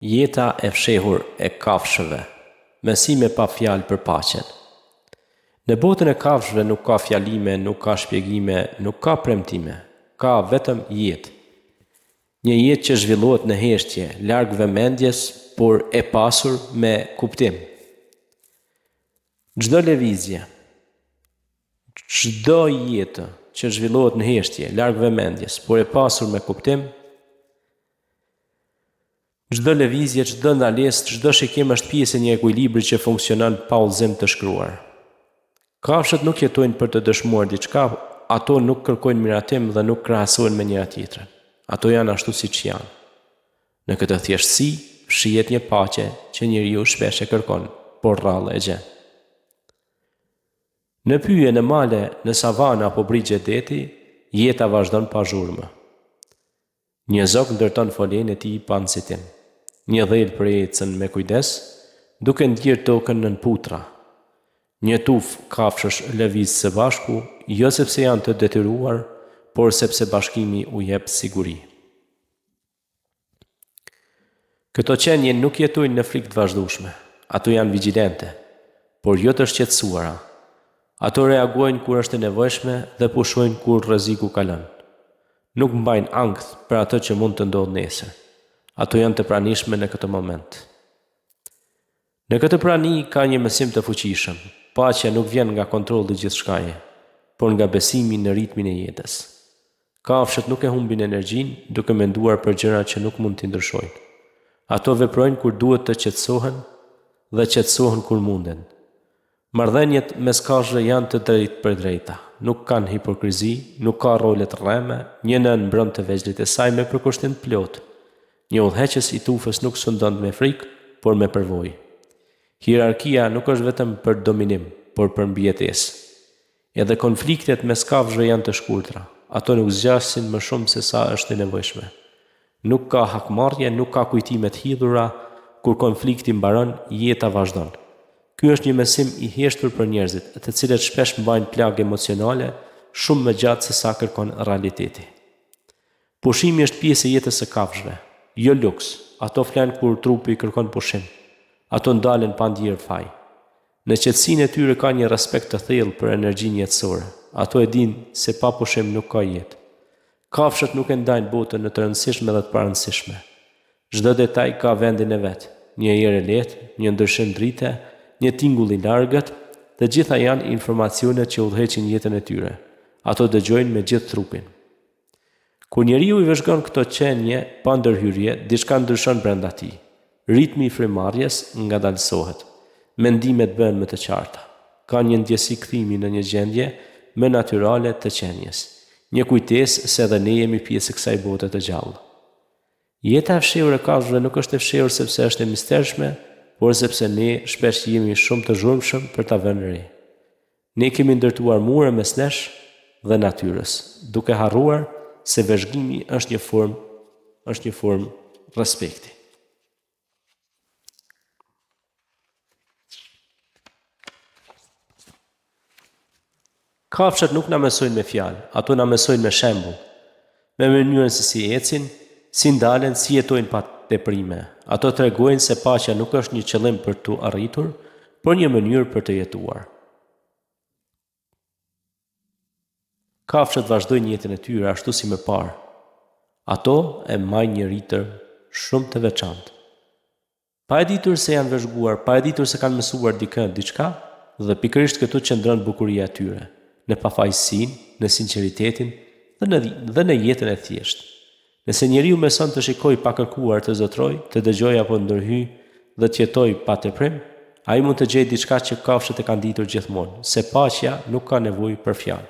Jeta e fshehur e kafshëve. Mësime pa fjalë për paqen. Në botën e kafshëve nuk ka fjalime, nuk ka shpjegime, nuk ka premtime. Ka vetëm jetë. Një jetë që zhvillohet në heshtje, larg vëmendjes, por e pasur me kuptim. Çdo lëvizje, çdo jetë që zhvillohet në heshtje, larg vëmendjes, por e pasur me kuptim, çdo lëvizje, çdo ndalesë, çdo shikim është pjesë e një ekuilibri që funksionon pa udhëzim të shkruar. Kafshët nuk jetojnë për të dëshmuar diçka, ato nuk kërkojnë miratim dhe nuk krahasohen me njëra tjetrën. Ato janë ashtu siç janë. Në këtë thjeshtësi shihet një paqe që njeriu shpesh e kërkon, por rrallë e gjen. Në pyje, në male, në savana apo brigje deti, jeta vazhdon pa zhurmë. Një zog ndërton folen e tij pa nxitim. Një dhel për ecën me kujdes, duke ndjerë tokën nën putra. Një tuf kafshësh lëviz së bashku, jo sepse janë të detyruar, por sepse bashkimi u jep siguri. Këto qenie nuk jetojnë në frikë të vazhdueshme. Ato janë vigjilente, por jo të shqetësuara. Ato reagojnë kur është e nevojshme dhe pushojnë kur rreziku kalon. Nuk mbajnë ankth për atë që mund të ndodhë nesër. Ato janë të pranishme në këtë moment. Në këtë prani ka një mësim të fuqishëm. Paqja nuk vjen nga kontrolli i gjithçkaje, por nga besimi në ritmin e jetës. Kafshët nuk e humbin energjinë duke menduar për gjëra që nuk mund t'i ndryshojnë. Ato veprojnë kur duhet të qetësohen dhe qetësohen kur munden. Marrëdhëniet mes kafshëve janë të drejtë për drejta. Nuk kanë hipokrizi, nuk ka role të rreme, një nën mbron të vegjëlit e saj me përkushtim të plotë. Një udhëheqës i tufës nuk sundon me frikë, por me përvojë. Hierarkia nuk është vetëm për dominim, por për mbijetesë. Edhe konfliktet mes kafshëve janë të shkurtra. Ato nuk zgjasin më shumë se sa është e nevojshme. Nuk ka hakmarrje, nuk ka kujtime të hidhura, kur konflikti mbaron, jeta vazhdon. Ky është një mësim i heshtur për njerëzit, të cilët shpesh mbajnë plagë emocionale shumë më gjatë se sa kërkon realiteti. Pushimi është pjesë e jetës së kafshëve, jo luks. Ato flen kur trupi kërkon pushim. Ato ndalen pa ndier faj. Në qetësinë e tyre ka një respekt të thellë për energjinë jetësore. Ato e dinë se pa pushim nuk ka jetë. Kafshët nuk e ndajnë botën në të rëndësishme dhe të parëndësishme. Çdo detaj ka vendin e vet. Një erë e lehtë, një ndryshim drite, një tingull i largët, të gjitha janë informacione që udhëheqin jetën e tyre. Ato dëgjojnë me gjithë trupin. Kur njeriu i vëzhgon këto qenie pa ndërhyrje, diçka ndryshon brenda tij. Ritmi i frymëmarrjes ngadalësohet. Mendimet bëhen më të qarta. Ka një ndjesi kthimi në një gjendje më natyrale të qenies. Një kujtesë se edhe ne jemi pjesë e kësaj bote të gjallë. Jeta e fshehur e kafshëve nuk është e fshehur sepse është e mistershme, por sepse ne shpesh jemi shumë të zhurmshëm për ta vënë re. Ne kemi ndërtuar mure mes nesh dhe natyrës, duke harruar se vëzhgimi është një formë respekti. Kafshët nuk na mësojnë me fjalë, ato na mësojnë me shembull, me mënyrën se si ecin, si ndalen, si jetojnë pa teprime. Ato tregojnë se paqja nuk është një qëllim për tu arritur, por një mënyrë për të jetuar. Kafshët vazhdojnë jetën e tyre ashtu si më parë. Ato e mbajnë një ritër shumë të veçantë. Pa e ditur se janë vëzhguar, pa e ditur se kanë mësuar diçka, dhe pikërisht këtu qëndron bukuria e tyre, në pafajësinë, në sinqeritetin dhe në jetën e thjeshtë. Nëse njeriu mëson të shikojë pa kërkuar, të zotrojë, të dëgjojë apo ndërhyjë dhe të jetojë pa teprim, ai mund të gjejë diçka që kafshët e kanë ditur gjithmonë, se paqja nuk ka nevojë për fjalë.